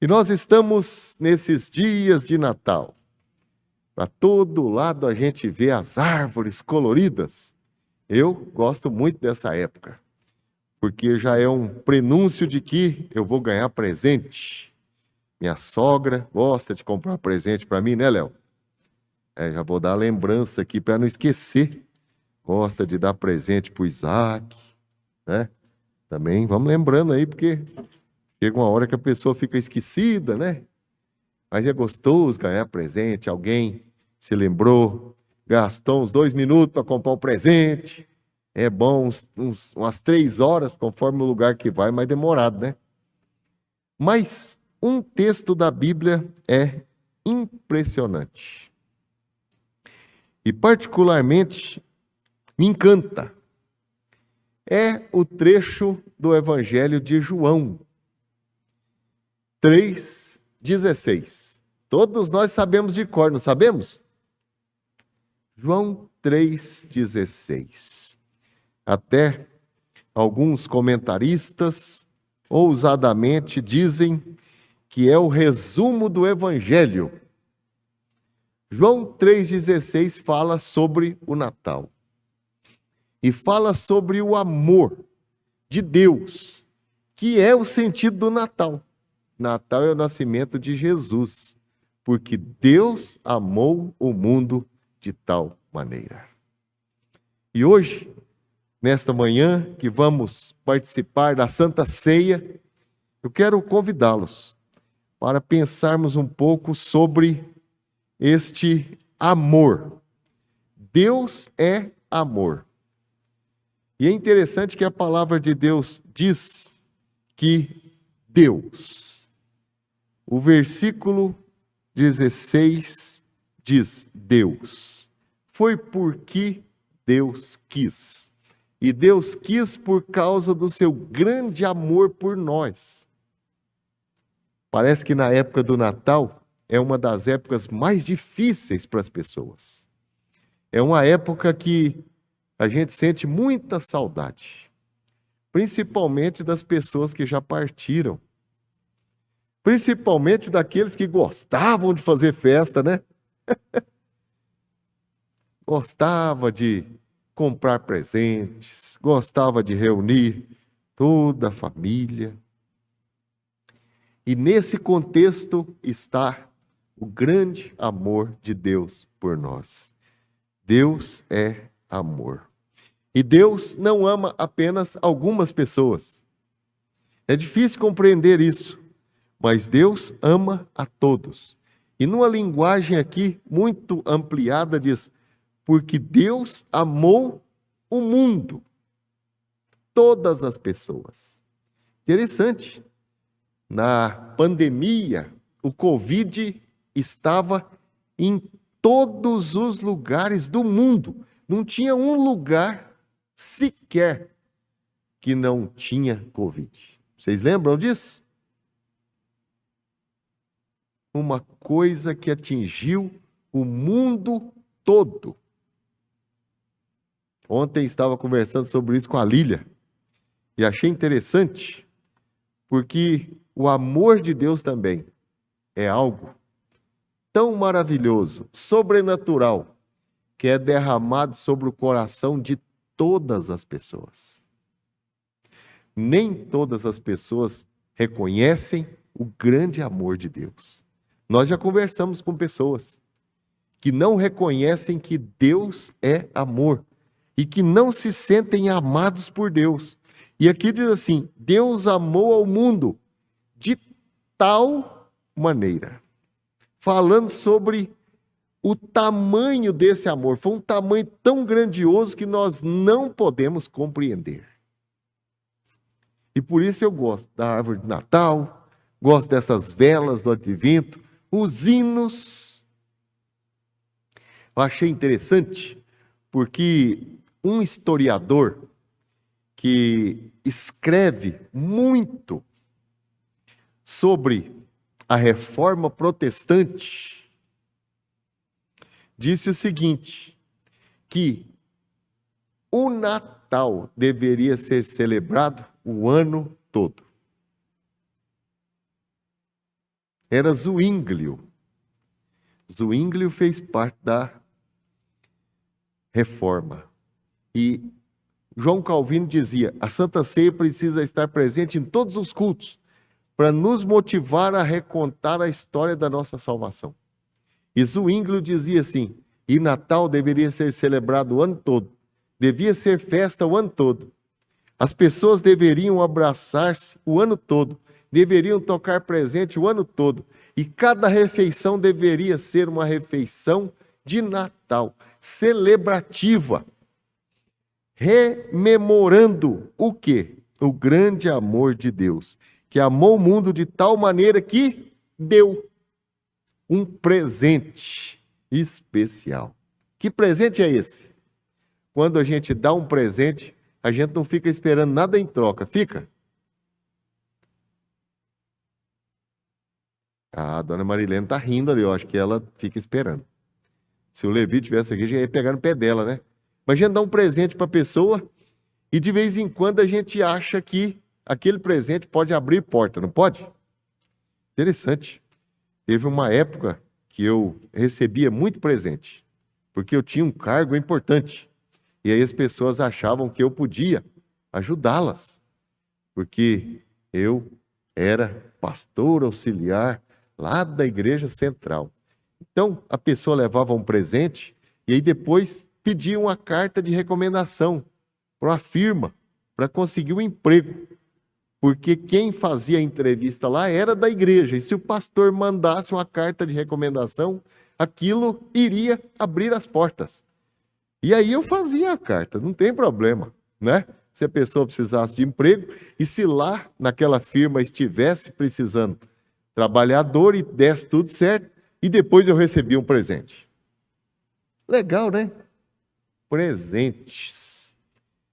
E nós estamos nesses dias de Natal. Para todo lado a gente vê as árvores coloridas. Eu gosto muito dessa época, porque já é um prenúncio de que eu vou ganhar presente. Minha sogra gosta de comprar presente para mim, né, Léo? Já vou dar a lembrança aqui para não esquecer. Gosta de dar presente para o Isaac, né? Também vamos lembrando aí, porque chega uma hora que a pessoa fica esquecida, né? Mas é gostoso ganhar presente. Alguém se lembrou, gastou uns 2 minutos para comprar o presente. É bom, umas 3 horas, conforme o lugar que vai, mais demorado, né? Mas um texto da Bíblia é impressionante. E particularmente me encanta. É o trecho do Evangelho de João 3,16. Todos nós sabemos de cor, não sabemos? João 3,16. Até alguns comentaristas ousadamente dizem que é o resumo do Evangelho. João 3,16 fala sobre o Natal. E fala sobre o amor de Deus, que é o sentido do Natal. Natal é o nascimento de Jesus, porque Deus amou o mundo de tal maneira. E hoje, nesta manhã, que vamos participar da Santa Ceia, eu quero convidá-los para pensarmos um pouco sobre este amor. Deus é amor. E é interessante que a palavra de Deus diz que Deus. O versículo 16 diz Deus. Foi porque Deus quis. E Deus quis por causa do seu grande amor por nós. Parece que na época do Natal é uma das épocas mais difíceis para as pessoas. É uma época que a gente sente muita saudade, principalmente das pessoas que já partiram, principalmente daqueles que gostavam de fazer festa, né? Gostava de comprar presentes, gostava de reunir toda a família. E nesse contexto está o grande amor de Deus por nós. Deus é amor. E Deus não ama apenas algumas pessoas. É difícil compreender isso, mas Deus ama a todos. E numa linguagem aqui muito ampliada diz, porque Deus amou o mundo, todas as pessoas. Interessante. Na pandemia, o Covid estava em todos os lugares do mundo. Não tinha um lugar sequer que não tinha Covid. Vocês lembram disso? Uma coisa que atingiu o mundo todo. Ontem estava conversando sobre isso com a Lília e achei interessante, porque o amor de Deus também é algo tão maravilhoso, sobrenatural, que é derramado sobre o coração de todas as pessoas. Nem todas as pessoas reconhecem o grande amor de Deus. Nós já conversamos com pessoas que não reconhecem que Deus é amor e que não se sentem amados por Deus. E aqui diz assim, Deus amou ao mundo de tal maneira. Falando sobre o tamanho desse amor. Foi um tamanho tão grandioso que nós não podemos compreender. E por isso eu gosto da árvore de Natal, gosto dessas velas do Advento, os hinos. Eu achei interessante, porque um historiador que escreve muito sobre a Reforma Protestante, disse o seguinte, que o Natal deveria ser celebrado o ano todo. era Zwinglio. Zwinglio fez parte da Reforma. E João Calvino dizia: a Santa Ceia precisa estar presente em todos os cultos para nos motivar a recontar a história da nossa salvação. E Zwinglio dizia assim: e Natal deveria ser celebrado o ano todo, devia ser festa o ano todo. As pessoas deveriam abraçar-se o ano todo, deveriam tocar presente o ano todo, e cada refeição deveria ser uma refeição de Natal, celebrativa, rememorando o quê? O grande amor de Deus, que amou o mundo de tal maneira que deu um presente especial. Que presente é esse? Quando a gente dá um presente, a gente não fica esperando nada em troca, fica? A dona Marilene está rindo ali, eu acho que ela fica esperando. Se o Levi tivesse aqui, já ia pegar no pé dela, né? Mas a gente dá um presente para a pessoa e de vez em quando a gente acha que aquele presente pode abrir porta, não pode? Interessante. Teve uma época que eu recebia muito presente, porque eu tinha um cargo importante. E aí as pessoas achavam que eu podia ajudá-las, porque eu era pastor auxiliar lá da igreja central. Então, a pessoa levava um presente e aí depois pedia uma carta de recomendação para uma firma, para conseguir um emprego. Porque quem fazia a entrevista lá era da igreja. E se o pastor mandasse uma carta de recomendação, aquilo iria abrir as portas. E aí eu fazia a carta, não tem problema, né? Se a pessoa precisasse de emprego, e se lá naquela firma estivesse precisando trabalhador e desse tudo certo, e depois eu recebia um presente. Legal, né? Presentes.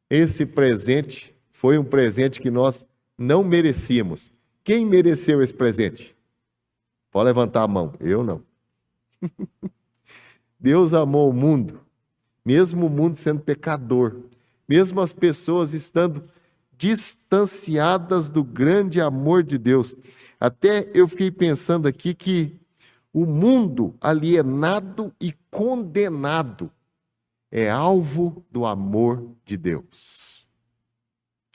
Esse presente foi um presente que nós não merecíamos. Quem mereceu esse presente? Pode levantar a mão. Eu não. Deus amou o mundo, mesmo o mundo sendo pecador, mesmo as pessoas estando distanciadas do grande amor de Deus. Até eu fiquei pensando aqui que o mundo alienado e condenado é alvo do amor de Deus.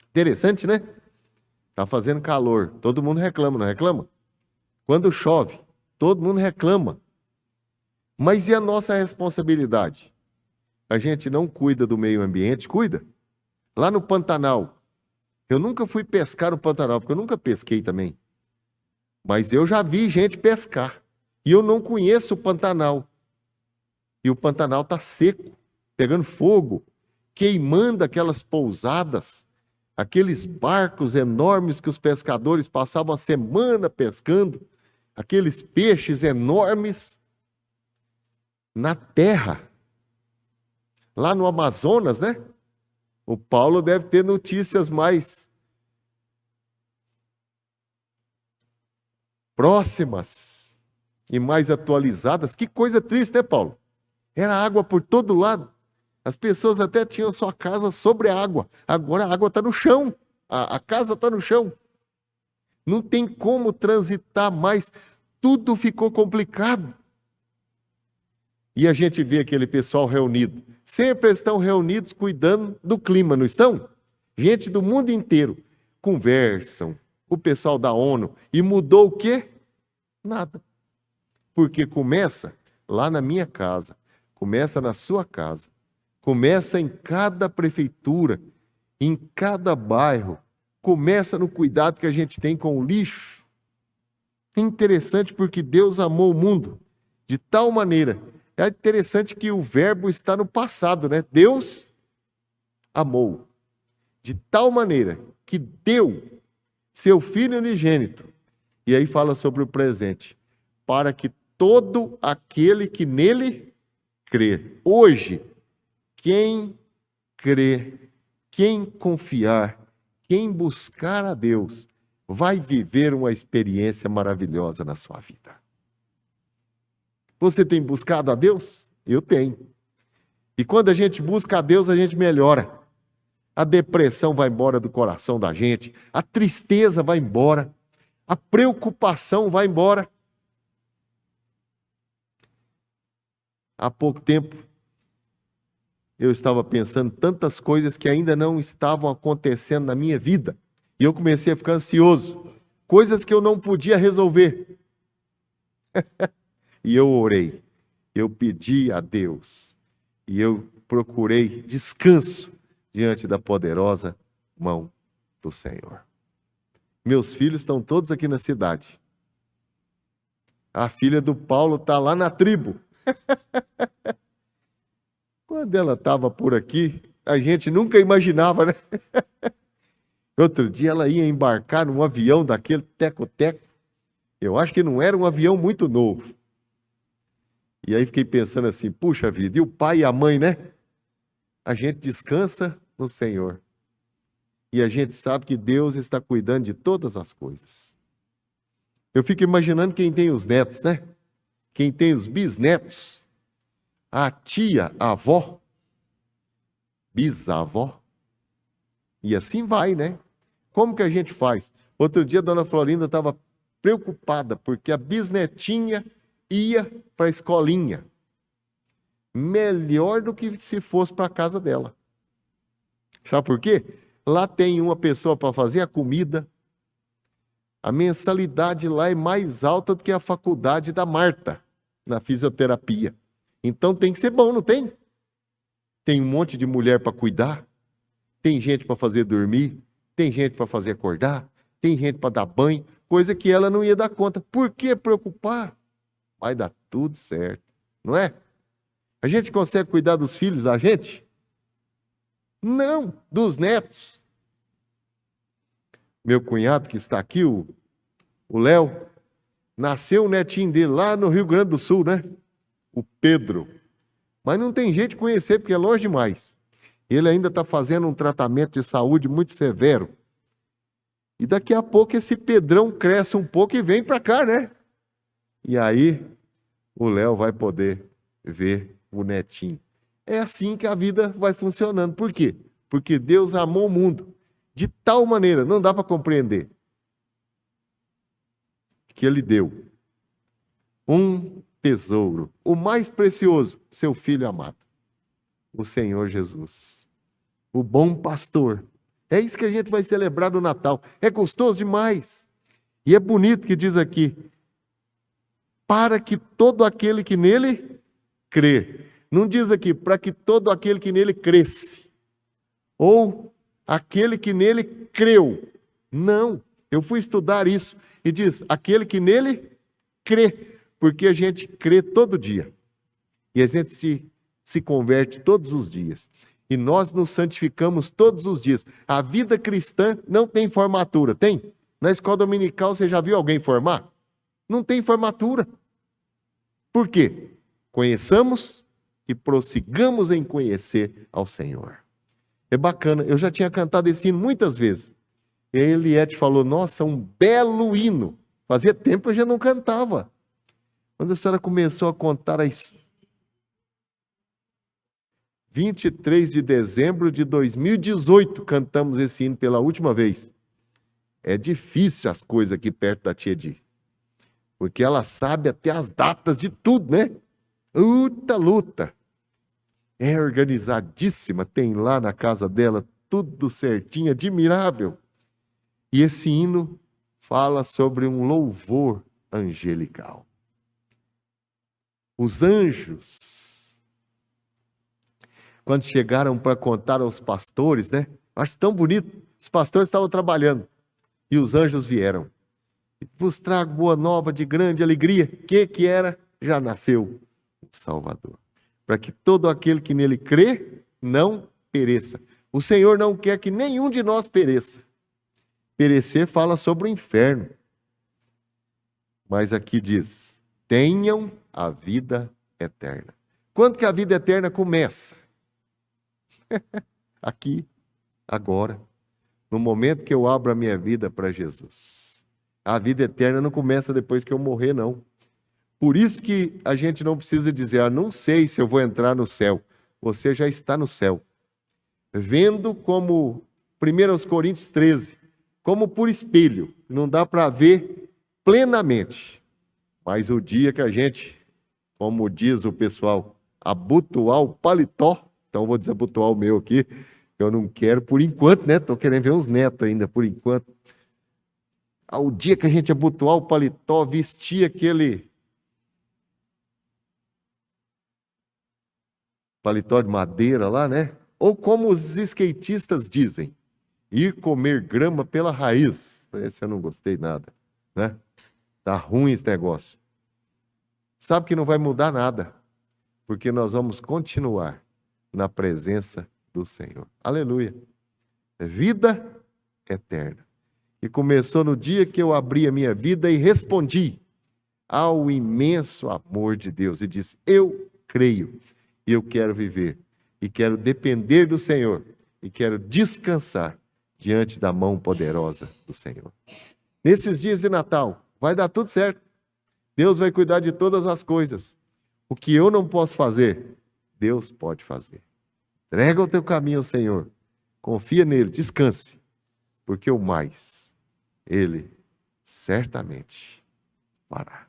Interessante, né? Está fazendo calor, todo mundo reclama, não reclama? Quando chove, todo mundo reclama. Mas e a nossa responsabilidade? A gente não cuida do meio ambiente? Cuida. Lá no Pantanal, eu nunca fui pescar no Pantanal, porque eu nunca pesquei também. Mas eu já vi gente pescar. E eu não conheço o Pantanal. E o Pantanal está seco, pegando fogo, queimando aquelas pousadas, aqueles barcos enormes que os pescadores passavam a semana pescando, aqueles peixes enormes na terra. Lá no Amazonas, né? O Paulo deve ter notícias mais próximas e mais atualizadas. Que coisa triste, né, Paulo? Era água por todo lado. As pessoas até tinham sua casa sobre a água. Agora a água está no chão. A casa está no chão. Não tem como transitar mais. Tudo ficou complicado. E a gente vê aquele pessoal reunido. Sempre estão reunidos cuidando do clima, não estão? Gente do mundo inteiro. Conversam. O pessoal da ONU. E mudou o quê? Nada. Porque começa lá na minha casa. Começa na sua casa. Começa em cada prefeitura. Em cada bairro. Começa no cuidado que a gente tem com o lixo. É interessante porque Deus amou o mundo de tal maneira. É interessante que o verbo está no passado, né? Deus amou de tal maneira que deu seu Filho unigênito. E aí fala sobre o presente. Para que todo aquele que nele crer. Hoje, quem crer, quem confiar, quem buscar a Deus, vai viver uma experiência maravilhosa na sua vida. Você tem buscado a Deus? Eu tenho. E quando a gente busca a Deus, a gente melhora. A depressão vai embora do coração da gente, a tristeza vai embora, a preocupação vai embora. há pouco tempo, eu estava pensando tantas coisas que ainda não estavam acontecendo na minha vida. E eu comecei a ficar ansioso. Coisas que eu não podia resolver. E eu orei. Eu pedi a Deus. E eu procurei descanso diante da poderosa mão do Senhor. Meus filhos estão todos aqui na cidade. A filha do Paulo está lá na tribo. Quando ela estava por aqui, a gente nunca imaginava, né? Outro dia ela ia embarcar num avião daquele teco-teco. Eu acho que não era um avião muito novo. E aí fiquei pensando assim, puxa vida, e o pai e a mãe, né? A gente descansa no Senhor. E a gente sabe que Deus está cuidando de todas as coisas. Eu fico imaginando quem tem os netos, né? Quem tem os bisnetos. A tia, a avó, bisavó. E assim vai, né? Como que a gente faz? Outro dia a dona Florinda estava preocupada, porque a bisnetinha ia para a escolinha. Melhor do que se fosse para a casa dela. Sabe por quê? Lá tem uma pessoa para fazer a comida. A mensalidade lá é mais alta do que a faculdade da Marta, na fisioterapia. Então tem que ser bom, não tem? Tem um monte de mulher para cuidar, tem gente para fazer dormir, tem gente para fazer acordar, tem gente para dar banho, coisa que ela não ia dar conta. Por que preocupar? Vai dar tudo certo, não é? A gente consegue cuidar dos filhos da gente? Não, dos netos. Meu cunhado que está aqui, o Léo, nasceu o netinho dele lá no Rio Grande do Sul, né? O Pedro. Mas não tem jeito de conhecer, porque é longe demais. Ele ainda está fazendo um tratamento de saúde muito severo. E daqui a pouco esse Pedrão cresce um pouco e vem para cá, né? E aí o Léo vai poder ver o netinho. É assim que a vida vai funcionando. Por quê? Porque Deus amou o mundo de tal maneira, não dá para compreender, que Ele deu um tesouro, o mais precioso, seu Filho amado, o Senhor Jesus, o bom pastor. É isso que a gente vai celebrar no Natal. É gostoso demais. E é bonito que diz aqui, para que todo aquele que nele crê. Não diz aqui, para que todo aquele que nele cresce. Ou aquele que nele creu. Não, eu fui estudar isso. E diz, aquele que nele crê. Porque a gente crê todo dia. E a gente se converte todos os dias. E nós nos santificamos todos os dias. A vida cristã não tem formatura, tem? Na escola dominical você já viu alguém formar? Não tem formatura. Por quê? Conheçamos e prossigamos em conhecer ao Senhor. É bacana, eu já tinha cantado esse hino muitas vezes. E aí Eliette falou, nossa, um belo hino. Fazia tempo que eu já não cantava. Quando a senhora começou a contar a história, 23 de dezembro de 2018, cantamos esse hino pela última vez. É difícil as coisas aqui perto da tia Di, porque ela sabe até as datas de tudo, né? Luta. É organizadíssima, tem lá na casa dela tudo certinho, admirável. E esse hino fala sobre um louvor angelical. Os anjos, quando chegaram para contar aos pastores, né? Acho tão bonito. Os pastores estavam trabalhando e os anjos vieram. Vos trago boa nova de grande alegria. Que era? Já nasceu o Salvador. Para que todo aquele que nele crê não pereça. O Senhor não quer que nenhum de nós pereça. Perecer fala sobre o inferno. Mas aqui diz, tenham a vida eterna. Quando que a vida eterna começa? Aqui, agora, no momento que eu abro a minha vida para Jesus. A vida eterna não começa depois que eu morrer, não. Por isso que a gente não precisa dizer, não sei se eu vou entrar no céu. Você já está no céu. Vendo como 1 Coríntios 13, como por espelho. Não dá para ver plenamente. Mas o dia que a gente, como diz o pessoal, abotoar o paletó. Então, eu vou desabotoar o meu aqui. Eu não quero por enquanto, né? Estou querendo ver uns netos ainda, por enquanto. Ao dia que a gente abotoar o paletó, vestir aquele paletó de madeira lá, né? Ou como os skatistas dizem, ir comer grama pela raiz. Esse eu não gostei nada, né? Tá ruim esse negócio. Sabe que não vai mudar nada, porque nós vamos continuar na presença do Senhor. Aleluia. É vida eterna. E começou no dia que eu abri a minha vida e respondi ao imenso amor de Deus e disse: eu creio e eu quero viver e quero depender do Senhor e quero descansar diante da mão poderosa do Senhor. Nesses dias de Natal, vai dar tudo certo. Deus vai cuidar de todas as coisas. O que eu não posso fazer, Deus pode fazer. Entrega o teu caminho ao Senhor. Confia nele, descanse. Porque o mais, Ele certamente fará.